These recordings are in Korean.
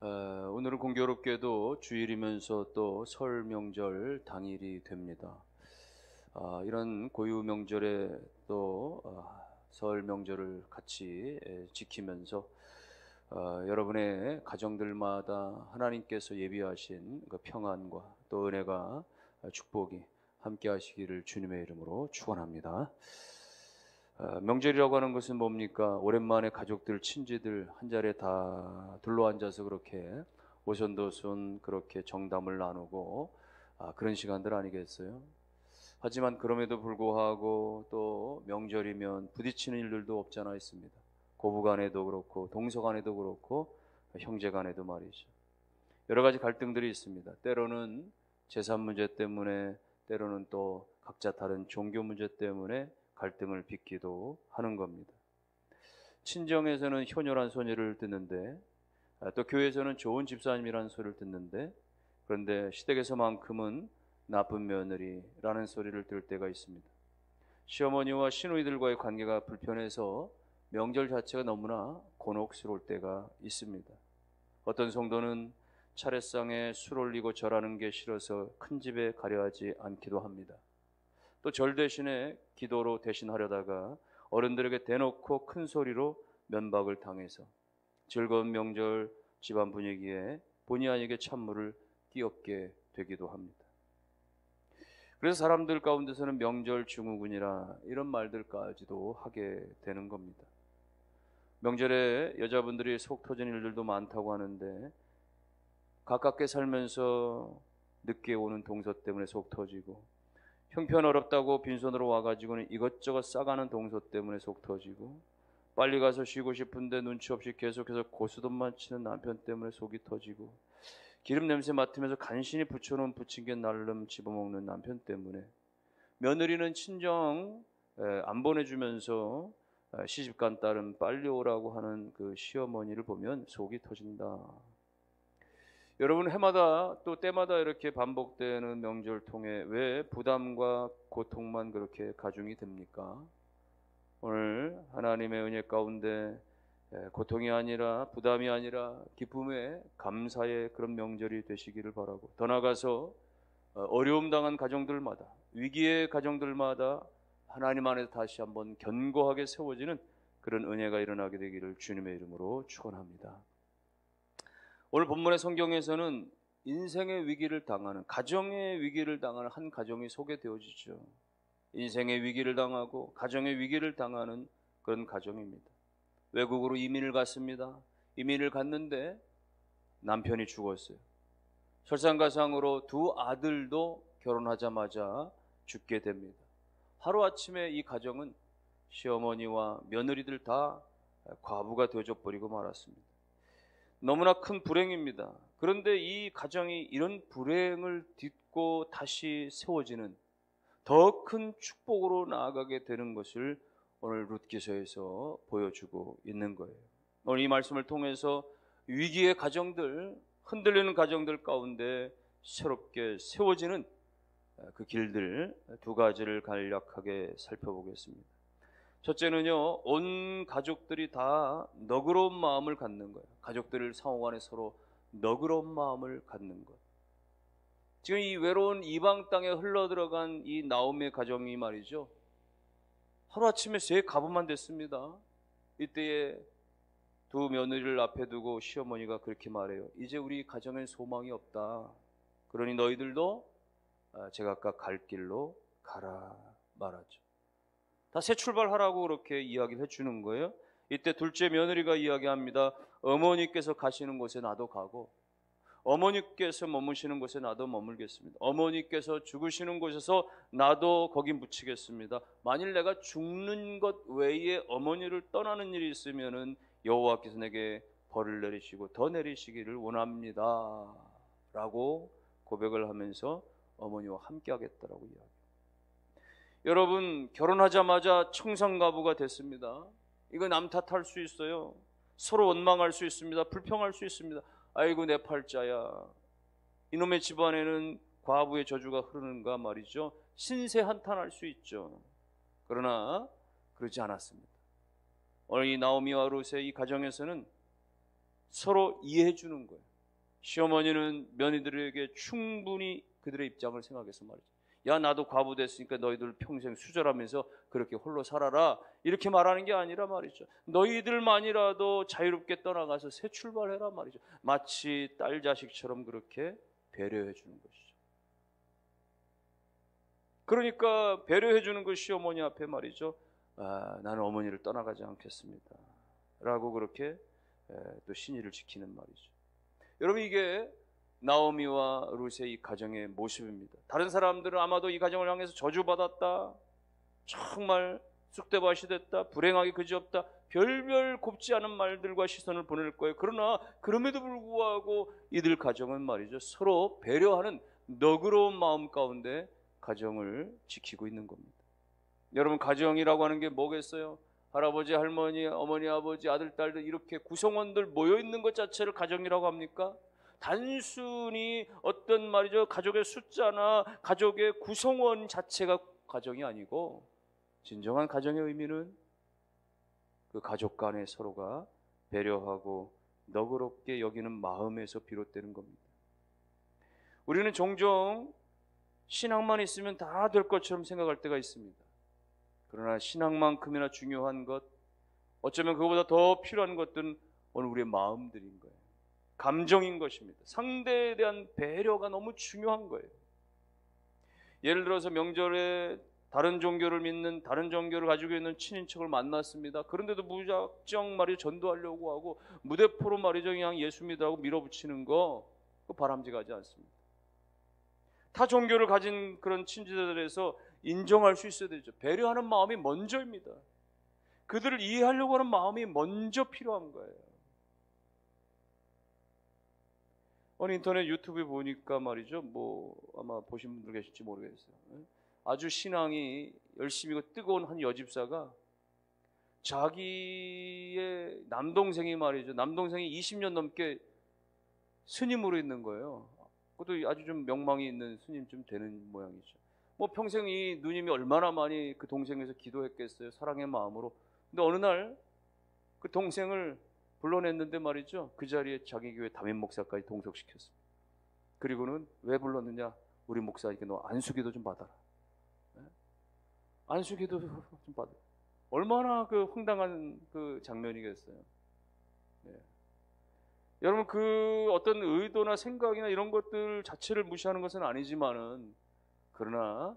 오늘은 공교롭게도 주일이면서 또 설 명절 당일이 됩니다. 이런 고유 명절에 또 설 명절을 같이 지키면서 여러분의 가정들마다 하나님께서 예비하신 그 평안과 또 은혜가 축복이 함께 하시기를 주님의 이름으로 축원합니다. 명절이라고 하는 것은 뭡니까? 오랜만에 가족들, 친지들 한자리에 다 둘러앉아서 그렇게 오손도손 그렇게 정담을 나누고 그런 시간들 아니겠어요? 하지만 그럼에도 불구하고 또 명절이면 부딪히는 일들도 없지 않아 있습니다. 고부간에도 그렇고 동서간에도 그렇고 형제간에도 말이죠. 여러 가지 갈등들이 있습니다. 때로는 재산 문제 때문에, 때로는 또 각자 다른 종교 문제 때문에 갈등을 빚기도 하는 겁니다. 친정에서는 효녀란 소리를 듣는데 또 교회에서는 좋은 집사님이라는 소리를 듣는데, 그런데 시댁에서만큼은 나쁜 며느리라는 소리를 들을 때가 있습니다. 시어머니와 시누이들과의 관계가 불편해서 명절 자체가 너무나 곤혹스러울 때가 있습니다. 어떤 성도는 차례상에 술 올리고 절하는 게 싫어서 큰 집에 가려 하지 않기도 합니다. 또 절 대신에 기도로 대신하려다가 어른들에게 대놓고 큰 소리로 면박을 당해서 즐거운 명절 집안 분위기에 본의 아니게 찬물을 끼얹게 되기도 합니다. 그래서 사람들 가운데서는 명절 증후군이라 이런 말들까지도 하게 되는 겁니다. 명절에 여자분들이 속 터진 일들도 많다고 하는데, 가깝게 살면서 늦게 오는 동서 때문에 속 터지고, 형편어렵다고 빈손으로 와가지고는 이것저것 싸가는 동서 때문에 속 터지고, 빨리 가서 쉬고 싶은데 눈치 없이 계속해서 고스톱만 치는 남편 때문에 속이 터지고, 기름 냄새 맡으면서 간신히 붙여놓은 부침개 날름 집어먹는 남편 때문에, 며느리는 친정 안 보내주면서 시집간 딸은 빨리 오라고 하는 그 시어머니를 보면 속이 터진다. 여러분, 해마다 또 때마다 이렇게 반복되는 명절 통해 왜 부담과 고통만 그렇게 가중이 됩니까? 오늘 하나님의 은혜 가운데 고통이 아니라 부담이 아니라 기쁨의 감사의 그런 명절이 되시기를 바라고, 더 나아가서 어려움 당한 가정들마다, 위기의 가정들마다 하나님 안에서 다시 한번 견고하게 세워지는 그런 은혜가 일어나게 되기를 주님의 이름으로 축원합니다. 오늘 본문의 성경에서는 인생의 위기를 당하는, 가정의 위기를 당하는 한 가정이 소개되어지죠. 인생의 위기를 당하고 가정의 위기를 당하는 그런 가정입니다. 외국으로 이민을 갔습니다. 이민을 갔는데 남편이 죽었어요. 설상가상으로 두 아들도 결혼하자마자 죽게 됩니다. 하루아침에 이 가정은 시어머니와 며느리들 다 과부가 되어져 버리고 말았습니다. 너무나 큰 불행입니다. 그런데 이 가정이 이런 불행을 딛고 다시 세워지는 더 큰 축복으로 나아가게 되는 것을 오늘 룻기서에서 보여주고 있는 거예요. 오늘 이 말씀을 통해서 위기의 가정들, 흔들리는 가정들 가운데 새롭게 세워지는 그 길들 두 가지를 간략하게 살펴보겠습니다. 첫째는요, 온 가족들이 다 너그러운 마음을 갖는 거예요. 가족들 상호 간에 서로 너그러운 마음을 갖는 것. 지금 이 외로운 이방 땅에 흘러들어간 이 나오미의 가정이 말이죠, 하루아침에 새 가부만 됐습니다. 이때에 두 며느리를 앞에 두고 시어머니가 그렇게 말해요. 이제 우리 가정엔 소망이 없다. 그러니 너희들도 제각각 갈 길로 가라 말하죠. 다 새 출발하라고 그렇게 이야기를 해주는 거예요. 이때 둘째 며느리가 이야기합니다. 어머니께서 가시는 곳에 나도 가고, 어머니께서 머무시는 곳에 나도 머물겠습니다. 어머니께서 죽으시는 곳에서 나도 거기 묻히겠습니다. 만일 내가 죽는 것 외에 어머니를 떠나는 일이 있으면은 여호와께서 내게 벌을 내리시고 더 내리시기를 원합니다 라고 고백을 하면서 어머니와 함께 하겠다라고 이야기합니다. 여러분, 결혼하자마자 청산가부가 됐습니다. 이거 남 탓할 수 있어요. 서로 원망할 수 있습니다. 불평할 수 있습니다. 아이고 내 팔자야, 이놈의 집안에는 과부의 저주가 흐르는가 말이죠. 신세 한탄할 수 있죠. 그러나 그러지 않았습니다. 오늘 이 나오미와 룻의 이 가정에서는 서로 이해해 주는 거예요. 시어머니는 며느리들에게 충분히 그들의 입장을 생각해서 말이죠. 야, 나도 과부 됐으니까 너희들 평생 수절하면서 그렇게 홀로 살아라, 이렇게 말하는 게 아니라 말이죠. 너희들만이라도 자유롭게 떠나가서 새 출발해라 말이죠. 마치 딸 자식처럼 그렇게 배려해 주는 것이죠. 그러니까 배려해 주는 그 시어머니 앞에 말이죠. 나는 어머니를 떠나가지 않겠습니다 라고 그렇게 또 신의를 지키는 말이죠. 여러분, 이게 나오미와 룻의 이 가정의 모습입니다. 다른 사람들은 아마도 이 가정을 향해서 저주받았다, 정말 쑥대밭이 됐다, 불행하기 그지없다, 별별 곱지 않은 말들과 시선을 보낼 거예요. 그러나 그럼에도 불구하고 이들 가정은 말이죠, 서로 배려하는 너그러운 마음 가운데 가정을 지키고 있는 겁니다. 여러분, 가정이라고 하는 게 뭐겠어요? 할아버지, 할머니, 어머니, 아버지, 아들, 딸들 이렇게 구성원들 모여있는 것 자체를 가정이라고 합니까? 단순히 어떤 말이죠, 가족의 숫자나 가족의 구성원 자체가 가정이 아니고, 진정한 가정의 의미는 그 가족 간에 서로가 배려하고 너그럽게 여기는 마음에서 비롯되는 겁니다. 우리는 종종 신앙만 있으면 다 될 것처럼 생각할 때가 있습니다. 그러나 신앙만큼이나 중요한 것, 어쩌면 그거보다 더 필요한 것들은 오늘 우리의 마음들인 거예요. 감정인 것입니다. 상대에 대한 배려가 너무 중요한 거예요. 예를 들어서 명절에 다른 종교를 믿는, 다른 종교를 가지고 있는 친인척을 만났습니다. 그런데도 무작정 말이죠, 전도하려고 하고 무대포로 말이죠, 그냥 예수 믿으라고 밀어붙이는 거, 그거 바람직하지 않습니다. 타 종교를 가진 그런 친지들에서 인정할 수 있어야 되죠. 배려하는 마음이 먼저입니다. 그들을 이해하려고 하는 마음이 먼저 필요한 거예요. 어느 인터넷 유튜브에 보니까 말이죠, 아마 보신 분들 계실지 모르겠어요. 아주 신앙이 열심히고 뜨거운 한 여집사가 자기의 남동생이 말이죠, 남동생이 20년 넘게 스님으로 있는 거예요. 그것도 아주 좀 명망이 있는 스님쯤 되는 모양이죠. 평생 이 누님이 얼마나 많이 그 동생에서 기도했겠어요, 사랑의 마음으로. 근데 어느 날 그 동생을 불러냈는데 말이죠, 그 자리에 자기 교회 담임 목사까지 동석시켰습니다. 그리고는 왜 불렀느냐, 우리 목사에게 너 안수기도 좀 받아라. 안수기도 좀 받아. 얼마나 그 황당한 그 장면이겠어요. 네. 여러분, 그 어떤 의도나 생각이나 이런 것들 자체를 무시하는 것은 아니지만은, 그러나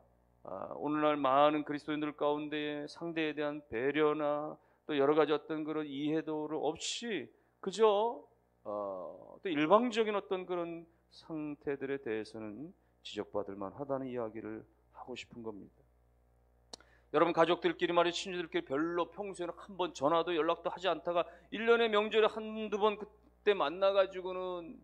오늘날 많은 그리스도인들 가운데 상대에 대한 배려나 또 여러 가지 어떤 그런 이해도를 없이 그저 또 일방적인 어떤 그런 상태들에 대해서는 지적받을 만하다는 이야기를 하고 싶은 겁니다. 여러분, 가족들끼리 말이죠, 친구들끼리 별로 평소에는 한 번 전화도 연락도 하지 않다가 1년에 명절에 한두 번 그때 만나가지고는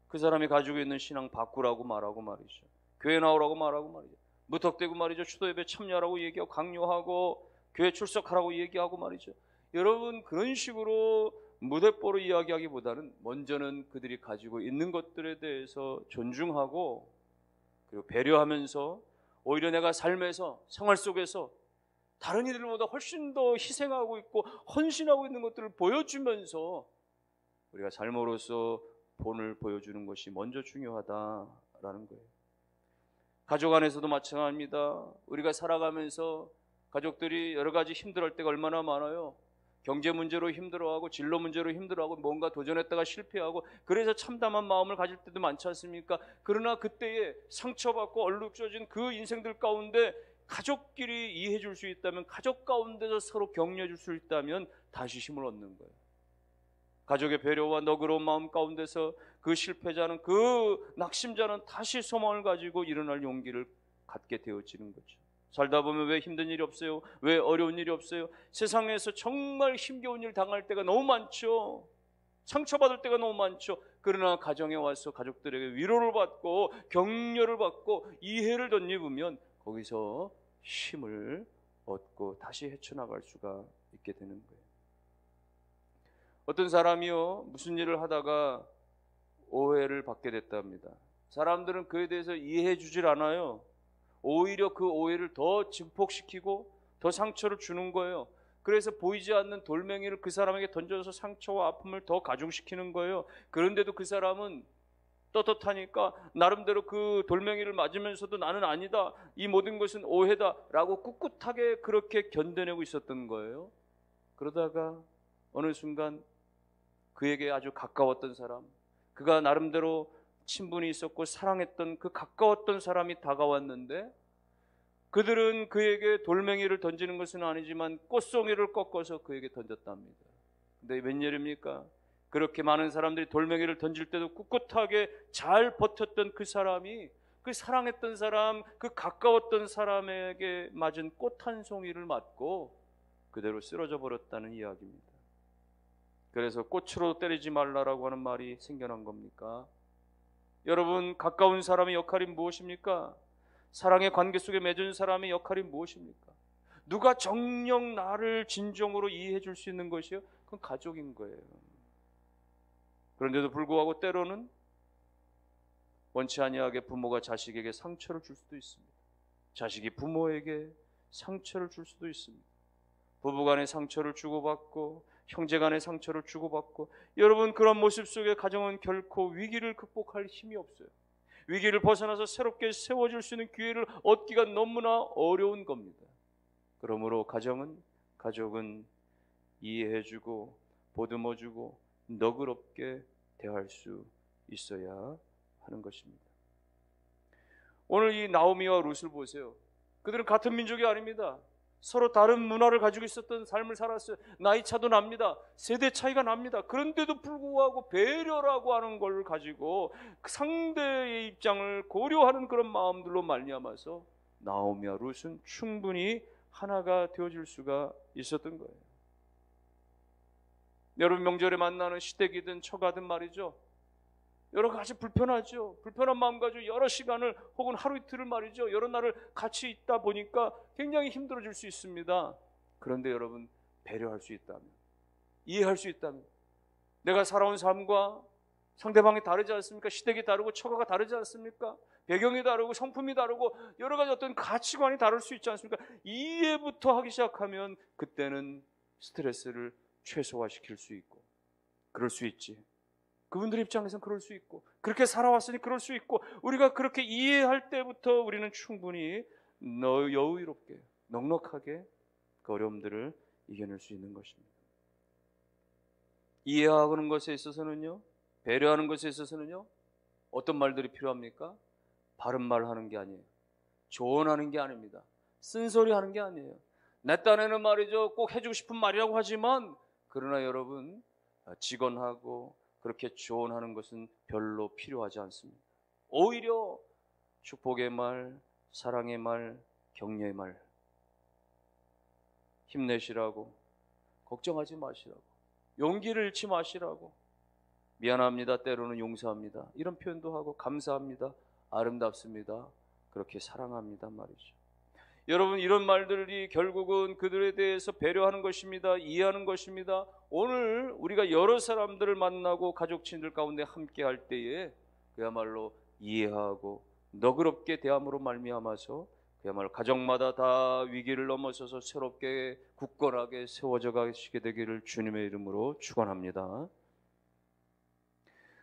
그 사람이 가지고 있는 신앙 바꾸라고 말하고 말이죠, 교회 나오라고 말하고 말이죠, 무턱대고 말이죠, 추도예배 참여하라고 얘기하고 강요하고 교회 출석하라고 얘기하고 말이죠. 여러분, 그런 식으로 무대뽀로 이야기하기보다는 먼저는 그들이 가지고 있는 것들에 대해서 존중하고 그리고 배려하면서 오히려 내가 삶에서, 생활 속에서 다른 이들보다 훨씬 더 희생하고 있고 헌신하고 있는 것들을 보여주면서 우리가 삶으로서 본을 보여주는 것이 먼저 중요하다라는 거예요. 가족 안에서도 마찬가지입니다. 우리가 살아가면서 가족들이 여러 가지 힘들어할 때가 얼마나 많아요. 경제 문제로 힘들어하고 진로 문제로 힘들어하고 뭔가 도전했다가 실패하고 그래서 참담한 마음을 가질 때도 많지 않습니까? 그러나 그때에 상처받고 얼룩져진 그 인생들 가운데 가족끼리 이해해 줄 수 있다면, 가족 가운데서 서로 격려해 줄 수 있다면 다시 힘을 얻는 거예요. 가족의 배려와 너그러운 마음 가운데서 그 실패자는, 그 낙심자는 다시 소망을 가지고 일어날 용기를 갖게 되어지는 거죠. 살다 보면 왜 힘든 일이 없어요? 왜 어려운 일이 없어요? 세상에서 정말 힘겨운 일 당할 때가 너무 많죠. 상처받을 때가 너무 많죠. 그러나 가정에 와서 가족들에게 위로를 받고 격려를 받고 이해를 덧입으면 거기서 힘을 얻고 다시 헤쳐나갈 수가 있게 되는 거예요. 어떤 사람이요, 무슨 일을 하다가 오해를 받게 됐답니다. 사람들은 그에 대해서 이해해 주질 않아요. 오히려 그 오해를 더 증폭시키고 더 상처를 주는 거예요. 그래서 보이지 않는 돌멩이를 그 사람에게 던져서 상처와 아픔을 더 가중시키는 거예요. 그런데도 그 사람은 떳떳하니까 나름대로 그 돌멩이를 맞으면서도 나는 아니다, 이 모든 것은 오해다 라고 꿋꿋하게 그렇게 견뎌내고 있었던 거예요. 그러다가 어느 순간 그에게 아주 가까웠던 사람, 그가 나름대로 친분이 있었고 사랑했던 그 가까웠던 사람이 다가왔는데, 그들은 그에게 돌멩이를 던지는 것은 아니지만 꽃송이를 꺾어서 그에게 던졌답니다. 근데 웬일입니까? 그렇게 많은 사람들이 돌멩이를 던질 때도 꿋꿋하게 잘 버텼던 그 사람이, 그 사랑했던 사람, 그 가까웠던 사람에게 맞은 꽃 한 송이를 맞고 그대로 쓰러져 버렸다는 이야기입니다. 그래서 꽃으로 때리지 말라라고 하는 말이 생겨난 겁니까? 여러분, 가까운 사람의 역할이 무엇입니까? 사랑의 관계 속에 맺은 사람의 역할이 무엇입니까? 누가 정녕 나를 진정으로 이해해 줄 수 있는 것이요? 그건 가족인 거예요. 그런데도 불구하고 때로는 원치 아니하게 부모가 자식에게 상처를 줄 수도 있습니다. 자식이 부모에게 상처를 줄 수도 있습니다. 부부간에 상처를 주고받고 형제간에 상처를 주고받고, 여러분, 그런 모습 속에 가정은 결코 위기를 극복할 힘이 없어요. 위기를 벗어나서 새롭게 세워질 수 있는 기회를 얻기가 너무나 어려운 겁니다. 그러므로 가족은 이해해주고 보듬어주고 너그럽게 대할 수 있어야 하는 것입니다. 오늘 이 나오미와 룻을 보세요. 그들은 같은 민족이 아닙니다. 서로 다른 문화를 가지고 있었던 삶을 살았어요. 나이 차도 납니다. 세대 차이가 납니다. 그런데도 불구하고 배려라고 하는 걸 가지고 상대의 입장을 고려하는 그런 마음들로 말미암아서 나오미와 룻은 충분히 하나가 되어줄 수가 있었던 거예요. 여러분, 명절에 만나는 시댁이든 처가든 말이죠, 여러 가지 불편하죠. 불편한 마음 가지고 여러 시간을 혹은 하루 이틀을 말이죠, 여러 날을 같이 있다 보니까 굉장히 힘들어질 수 있습니다. 그런데 여러분, 배려할 수 있다면, 이해할 수 있다면, 내가 살아온 삶과 상대방이 다르지 않습니까? 시댁이 다르고 처가가 다르지 않습니까? 배경이 다르고 성품이 다르고 여러 가지 어떤 가치관이 다를 수 있지 않습니까? 이해부터 하기 시작하면 그때는 스트레스를 최소화시킬 수 있고, 그럴 수 있지. 그분들 입장에서는 그럴 수 있고, 그렇게 살아왔으니 그럴 수 있고, 우리가 그렇게 이해할 때부터 우리는 충분히 여유롭게 넉넉하게 그 어려움들을 이겨낼 수 있는 것입니다. 이해하는 것에 있어서는요, 배려하는 것에 있어서는요, 어떤 말들이 필요합니까? 바른 말 하는 게 아니에요. 조언하는 게 아닙니다. 쓴소리 하는 게 아니에요. 내 딴에는 말이죠, 꼭 해주고 싶은 말이라고 하지만, 그러나 여러분, 직언하고 그렇게 조언하는 것은 별로 필요하지 않습니다. 오히려 축복의 말, 사랑의 말, 격려의 말, 힘내시라고, 걱정하지 마시라고, 용기를 잃지 마시라고, 미안합니다, 때로는 용서합니다, 이런 표현도 하고, 감사합니다, 아름답습니다, 그렇게 사랑합니다 말이죠. 여러분, 이런 말들이 결국은 그들에 대해서 배려하는 것입니다. 이해하는 것입니다. 오늘 우리가 여러 사람들을 만나고 가족 친구들 가운데 함께 할 때에 그야말로 이해하고 너그럽게 대함으로 말미암아서 그야말로 가정마다 다 위기를 넘어서서 새롭게 굳건하게 세워져 가시게 되기를 주님의 이름으로 축원합니다.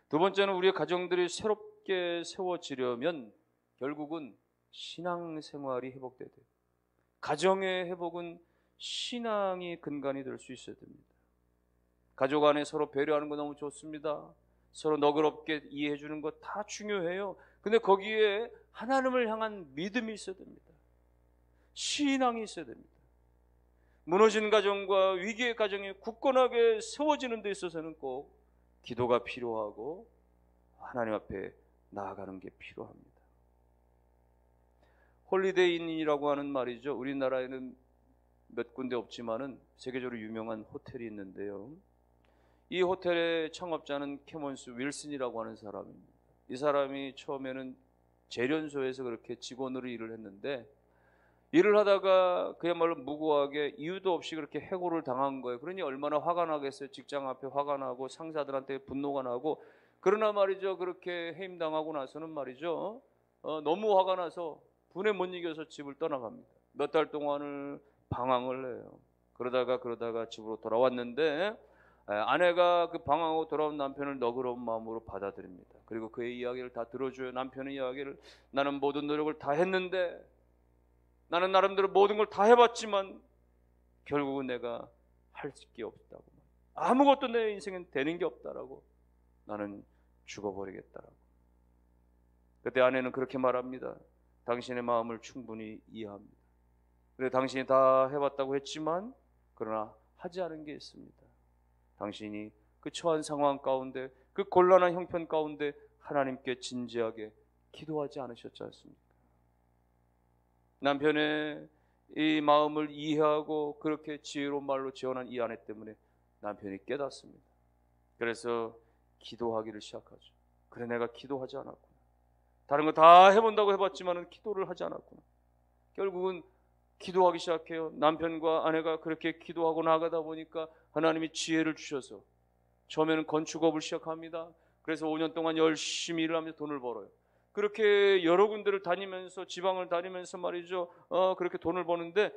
두 번째는, 우리의 가정들이 새롭게 세워지려면 결국은 신앙생활이 회복돼야 돼요. 가정의 회복은 신앙이 근간이 될 수 있어야 됩니다. 가족 안에 서로 배려하는 거 너무 좋습니다. 서로 너그럽게 이해해 주는 거 다 중요해요. 근데 거기에 하나님을 향한 믿음이 있어야 됩니다. 신앙이 있어야 됩니다. 무너진 가정과 위기의 가정이 굳건하게 세워지는 데 있어서는 꼭 기도가 필요하고 하나님 앞에 나아가는 게 필요합니다. 홀리데이인이라고 하는 말이죠. 우리나라에는 몇 군데 없지만은 세계적으로 유명한 호텔이 있는데요. 이 호텔의 창업자는 캐몬스 윌슨이라고 하는 사람입니다. 이 사람이 처음에는 재련소에서 그렇게 직원으로 일을 했는데, 일을 하다가 그야말로 무고하게 이유도 없이 그렇게 해고를 당한 거예요. 그러니 얼마나 화가 나겠어요. 직장 앞에 화가 나고 상사들한테 분노가 나고. 그러나 말이죠, 그렇게 해임당하고 나서는 말이죠, 너무 화가 나서 분에 못 이겨서 집을 떠나갑니다. 몇 달 동안을 방황을 해요. 그러다가 집으로 돌아왔는데 아내가 그 방황하고 돌아온 남편을 너그러운 마음으로 받아들입니다. 그리고 그의 이야기를 다 들어줘요. 남편의 이야기를. 나는 모든 노력을 다 했는데, 나는 나름대로 모든 걸 다 해봤지만 결국은 내가 할 게 없다고, 아무것도 내 인생엔 되는 게 없다라고, 나는 죽어버리겠다라고. 그때 아내는 그렇게 말합니다. 당신의 마음을 충분히 이해합니다. 그래, 당신이 다 해봤다고 했지만 그러나 하지 않은 게 있습니다. 당신이 그 처한 상황 가운데, 그 곤란한 형편 가운데 하나님께 진지하게 기도하지 않으셨지 않습니까? 남편의 이 마음을 이해하고 그렇게 지혜로운 말로 지원한 이 아내 때문에 남편이 깨닫습니다. 그래서 기도하기를 시작하죠. 그래, 내가 기도하지 않았구나. 다른 거 다 해본다고 해봤지만 기도를 하지 않았구나. 결국은 기도하기 시작해요. 남편과 아내가 그렇게 기도하고 나가다 보니까 하나님이 지혜를 주셔서 처음에는 건축업을 시작합니다. 그래서 5년 동안 열심히 일을 하면서 돈을 벌어요. 그렇게 여러 군데를 다니면서, 지방을 다니면서 말이죠, 그렇게 돈을 버는데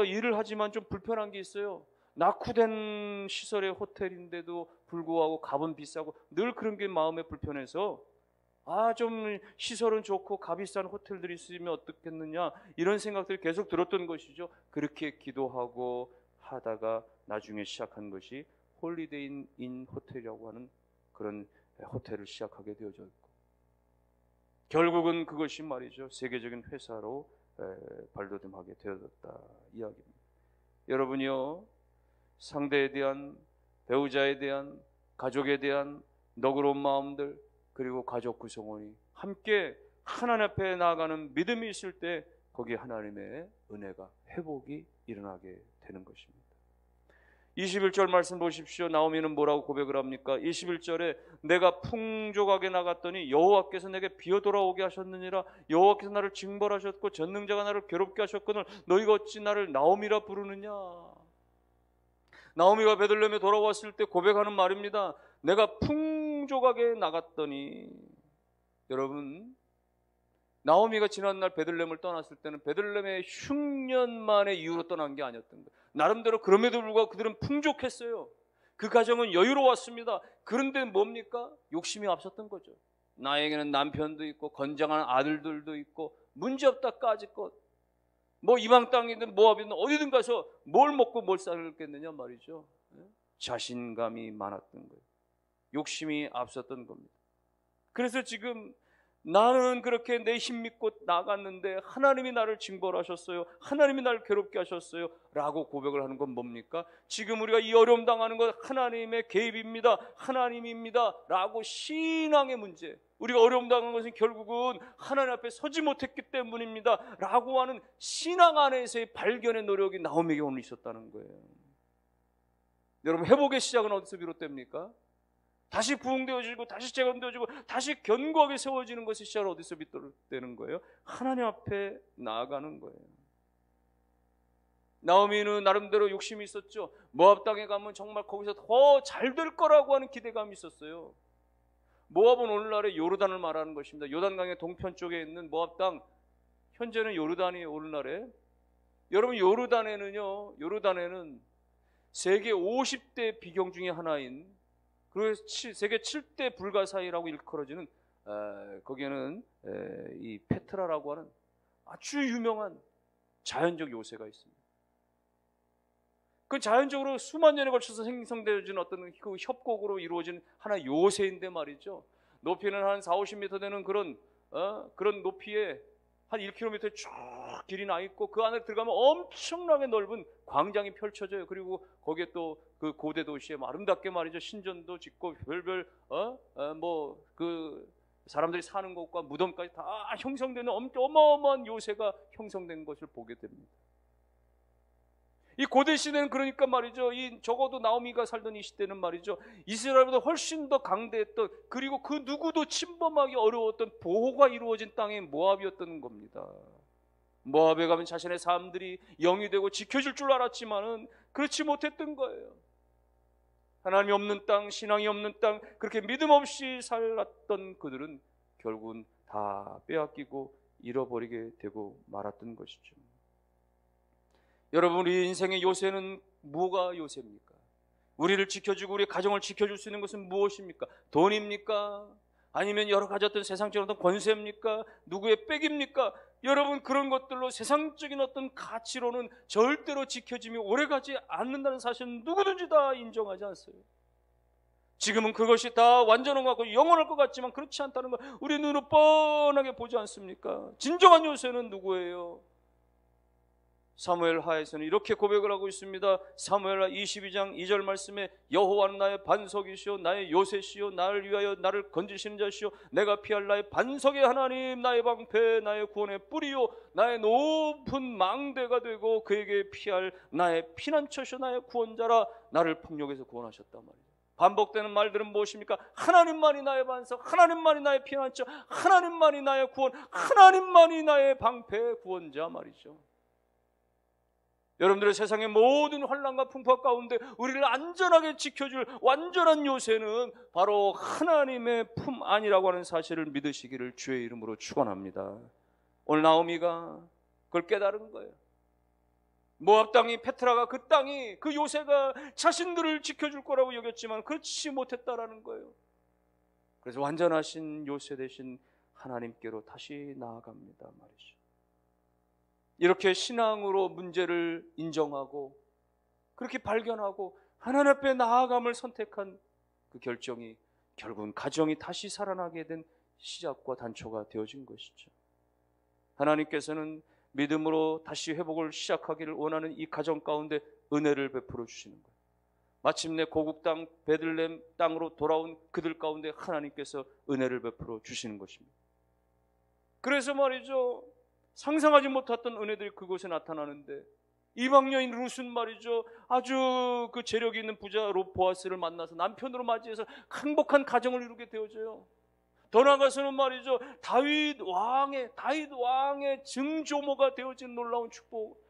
일을 하지만 좀 불편한 게 있어요. 낙후된 시설의 호텔인데도 불구하고 값은 비싸고 늘 그런 게 마음에 불편해서 좀 시설은 좋고 값비싼 호텔들이 있으면 어떻겠느냐, 이런 생각들이 계속 들었던 것이죠. 그렇게 기도하고 하다가 나중에 시작한 것이 홀리데이 인 호텔이라고 하는 그런 호텔을 시작하게 되어져 있고, 결국은 그것이 말이죠, 세계적인 회사로 발돋움하게 되어졌다 이야기입니다. 여러분이요, 상대에 대한, 배우자에 대한, 가족에 대한 너그러운 마음들, 그리고 가족 구성원이 함께 하나님 앞에 나아가는 믿음이 있을 때 거기에 하나님의 은혜가, 회복이 일어나게 되는 것입니다. 21절 말씀 보십시오. 나오미는 뭐라고 고백을 합니까? 21절에 내가 풍족하게 나갔더니 여호와께서 내게 비어 돌아오게 하셨느니라. 여호와께서 나를 징벌하셨고 전능자가 나를 괴롭게 하셨거늘 너희가 어찌 나를 나오미라 부르느냐. 나오미가 베들레헴에 돌아왔을 때 고백하는 말입니다. 내가 풍족하게 나갔더니. 여러분, 나오미가 지난날 베들레헴을 떠났을 때는 베들레헴의 흉년만의 이유로 떠난 게 아니었던 거예요. 나름대로 그럼에도 불구하고 그들은 풍족했어요. 그 가정은 여유로웠습니다. 그런데 뭡니까? 욕심이 앞섰던 거죠. 나에게는 남편도 있고 건장한 아들들도 있고 문제없다까짓 것, 뭐 이방 땅이든 모압이든 어디든 가서 뭘 먹고 뭘 살겠느냐 말이죠. 자신감이 많았던 거예요. 욕심이 앞섰던 겁니다. 그래서 지금 나는 그렇게 내 힘 믿고 나갔는데 하나님이 나를 징벌하셨어요. 하나님이 나를 괴롭게 하셨어요. 라고 고백을 하는 건 뭡니까? 지금 우리가 이 어려움 당하는 건 하나님의 개입입니다. 하나님입니다. 라고 신앙의 문제, 우리가 어려움 당하는 것은 결국은 하나님 앞에 서지 못했기 때문입니다. 라고 하는 신앙 안에서의 발견의 노력이 나오미에게 오늘 있었다는 거예요. 여러분, 회복의 시작은 어디서 비롯됩니까? 다시 부흥되어지고 다시 재건되어지고 다시 견고하게 세워지는 것이 시작은 어디서 비롯되는 거예요? 하나님 앞에 나아가는 거예요. 나오미는 나름대로 욕심이 있었죠. 모압 땅에 가면 정말 거기서 더 잘 될 거라고 하는 기대감이 있었어요. 모압은 오늘날의 요르단을 말하는 것입니다. 요단강의 동편 쪽에 있는 모압 땅, 현재는 요르단이에요. 오늘날에. 여러분, 요르단에는 세계 50대 비경 중에 하나인, 그리고 세계 7대 불가사의라고 일컬어지는 거기에는 이 페트라라고 하는 아주 유명한 자연적 요새가 있습니다. 그 자연적으로 수만 년에 걸쳐서 생성되어진 어떤 그 협곡으로 이루어진 하나의 요새인데 말이죠. 높이는 한 40-50m 되는 그런 높이에 한 1km 쭉 길이 나 있고 그 안에 들어가면 엄청나게 넓은 광장이 펼쳐져요. 그리고 거기에 또 그 고대 도시에 아름답게 말이죠, 신전도 짓고 별별 그 사람들이 사는 곳과 무덤까지 다 형성되는 어마어마한 요새가 형성된 것을 보게 됩니다. 이 고대 시대는 그러니까 말이죠, 이 적어도 나오미가 살던 이 시대는 말이죠, 이스라엘보다 훨씬 더 강대했던, 그리고 그 누구도 침범하기 어려웠던 보호가 이루어진 땅이 모압이었던 겁니다. 모압에 가면 자신의 사람들이 영이 되고 지켜줄 줄 알았지만은 그렇지 못했던 거예요. 하나님이 없는 땅, 신앙이 없는 땅, 그렇게 믿음 없이 살았던 그들은 결국은 다 빼앗기고 잃어버리게 되고 말았던 것이죠. 여러분, 우리 인생의 요새는 뭐가 요셉입니까? 우리를 지켜주고 우리 가정을 지켜줄 수 있는 것은 무엇입니까? 돈입니까? 아니면 여러 가지 어떤 세상적인 어떤 권세입니까? 누구의 백입니까? 여러분, 그런 것들로 세상적인 어떤 가치로는 절대로 지켜짐이 오래가지 않는다는 사실은 누구든지 다 인정하지 않습니까? 지금은 그것이 다 완전한 것 같고 영원할 것 같지만 그렇지 않다는 걸 우리 눈으로 뻔하게 보지 않습니까? 진정한 요새는 누구예요? 사무엘 하에서는 이렇게 고백을 하고 있습니다. 사무엘하 22장 2절 말씀에 여호와는 나의 반석이시오 나의 요새시오 나를 위하여 나를 건지시는 자시오 내가 피할 나의 반석의 하나님 나의 방패 나의 구원의 뿌리요 나의 높은 망대가 되고 그에게 피할 나의 피난처시오 나의 구원자라 나를 폭력에서 구원하셨단 말이에요. 반복되는 말들은 무엇입니까? 하나님만이 나의 반석, 하나님만이 나의 피난처, 하나님만이 나의 구원, 하나님만이 나의 방패 구원자 말이죠. 여러분들의 세상의 모든 환난과 풍파 가운데 우리를 안전하게 지켜줄 완전한 요새는 바로 하나님의 품 안이라고 하는 사실을 믿으시기를 주의 이름으로 축원합니다. 오늘 나오미가 그걸 깨달은 거예요. 모압 땅이 페트라가 그 땅이 그 요새가 자신들을 지켜줄 거라고 여겼지만 그렇지 못했다라는 거예요. 그래서 완전하신 요새 되신 하나님께로 다시 나아갑니다 말이죠. 이렇게 신앙으로 문제를 인정하고 그렇게 발견하고 하나님 앞에 나아감을 선택한 그 결정이 결국은 가정이 다시 살아나게 된 시작과 단초가 되어진 것이죠. 하나님께서는 믿음으로 다시 회복을 시작하기를 원하는 이 가정 가운데 은혜를 베풀어 주시는 거예요. 마침내 고국 땅 베들레헴 땅으로 돌아온 그들 가운데 하나님께서 은혜를 베풀어 주시는 것입니다. 그래서 말이죠, 상상하지 못했던 은혜들이 그곳에 나타나는데 이방 여인 룻은 말이죠, 아주 그 재력이 있는 부자 보아스를 만나서 남편으로 맞이해서 행복한 가정을 이루게 되어져요. 더 나아가서는 말이죠, 다윗 왕의 증조모가 되어진 놀라운 축복,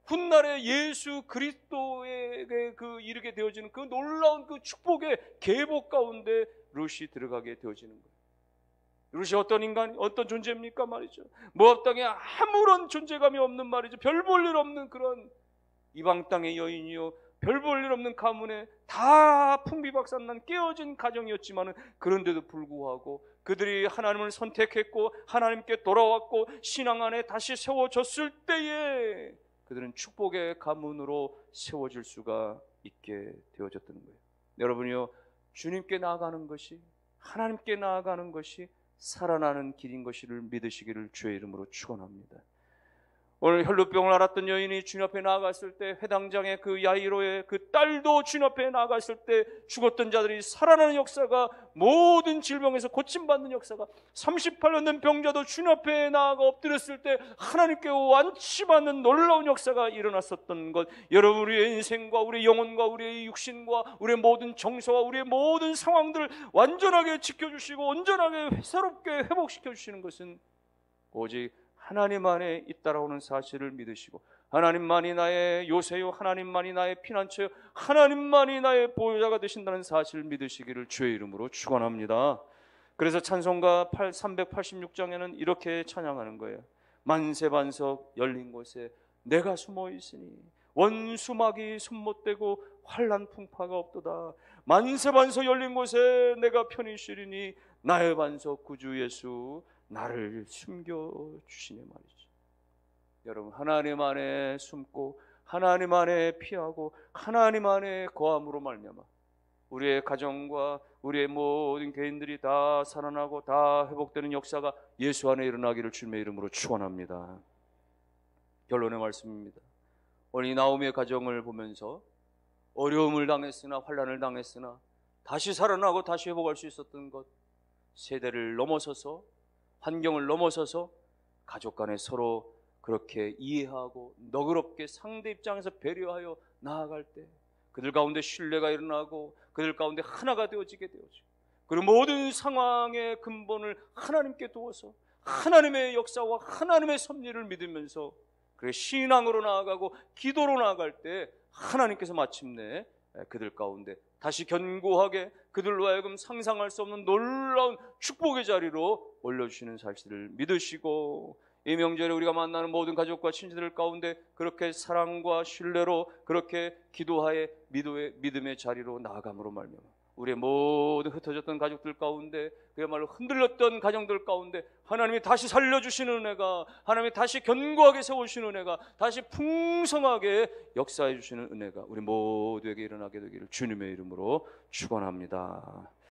훗날에 예수 그리스도에게 그 이르게 되어지는 그 놀라운 그 축복의 계복 가운데 룻이 들어가게 되어지는 거예요. 룻이 어떤 인간, 어떤 존재입니까 말이죠. 모압 땅에 아무런 존재감이 없는 말이죠. 별 볼 일 없는 그런 이방 땅의 여인이요, 별 볼 일 없는 가문에 다 풍비박산난 깨어진 가정이었지만은 그런데도 불구하고 그들이 하나님을 선택했고 하나님께 돌아왔고 신앙 안에 다시 세워졌을 때에 그들은 축복의 가문으로 세워질 수가 있게 되어졌던 거예요. 여러분이요, 주님께 나아가는 것이, 하나님께 나아가는 것이 살아나는 길인 것을 믿으시기를 주의 이름으로 축원합니다. 오늘 혈루병을 앓았던 여인이 주님 앞에 나아갔을 때, 회당장의 그 야이로의 그 딸도 주님 앞에 나아갔을 때 죽었던 자들이 살아나는 역사가, 모든 질병에서 고침받는 역사가, 38년 된 병자도 주님 앞에 나아가 엎드렸을 때 하나님께 완치받는 놀라운 역사가 일어났었던 것, 여러분, 우리의 인생과 우리의 영혼과 우리의 육신과 우리의 모든 정서와 우리의 모든 상황들을 완전하게 지켜주시고 온전하게 새롭게 회복시켜주시는 것은 오직 하나님 안에 있다라고 하는 사실을 믿으시고, 하나님만이 나의 요새요, 하나님만이 나의 피난처요, 하나님만이 나의 보호자가 되신다는 사실을 믿으시기를 주의 이름으로 축원합니다. 그래서 찬송가 386장에는 이렇게 찬양하는 거예요. 만세반석 열린 곳에 내가 숨어 있으니 원수막이 손못대고 환난 풍파가 없도다. 만세반석 열린 곳에 내가 편히 쉬리니 나의 반석 구주 예수 나를 숨겨주시네 말이죠. 여러분, 하나님 안에 숨고 하나님 안에 피하고 하나님 안에 거함으로 말미암아 우리의 가정과 우리의 모든 개인들이 다 살아나고 다 회복되는 역사가 예수 안에 일어나기를 주님의 이름으로 축원합니다. 결론의 말씀입니다. 오늘 이 나오미의 가정을 보면서 어려움을 당했으나 환난을 당했으나 다시 살아나고 다시 회복할 수 있었던 것, 세대를 넘어서서 환경을 넘어서서 가족 간에 서로 그렇게 이해하고 너그럽게 상대 입장에서 배려하여 나아갈 때 그들 가운데 신뢰가 일어나고 그들 가운데 하나가 되어지게 되어지고, 그리고 모든 상황의 근본을 하나님께 두어서 하나님의 역사와 하나님의 섭리를 믿으면서 그래 신앙으로 나아가고 기도로 나아갈 때 하나님께서 마침내 그들 가운데 다시 견고하게 그들로 하여금 상상할 수 없는 놀라운 축복의 자리로 올려주시는 사실을 믿으시고, 이 명절에 우리가 만나는 모든 가족과 친지들 가운데 그렇게 사랑과 신뢰로 그렇게 기도하에 믿음의 자리로 나아감으로 말미암아 우리의 모든 흩어졌던 가족들 가운데 그야말로 흔들렸던 가정들 가운데 하나님이 다시 살려주시는 은혜가, 하나님이 다시 견고하게 세우시는 은혜가, 다시 풍성하게 역사해 주시는 은혜가 우리 모두에게 일어나게 되기를 주님의 이름으로 축원합니다.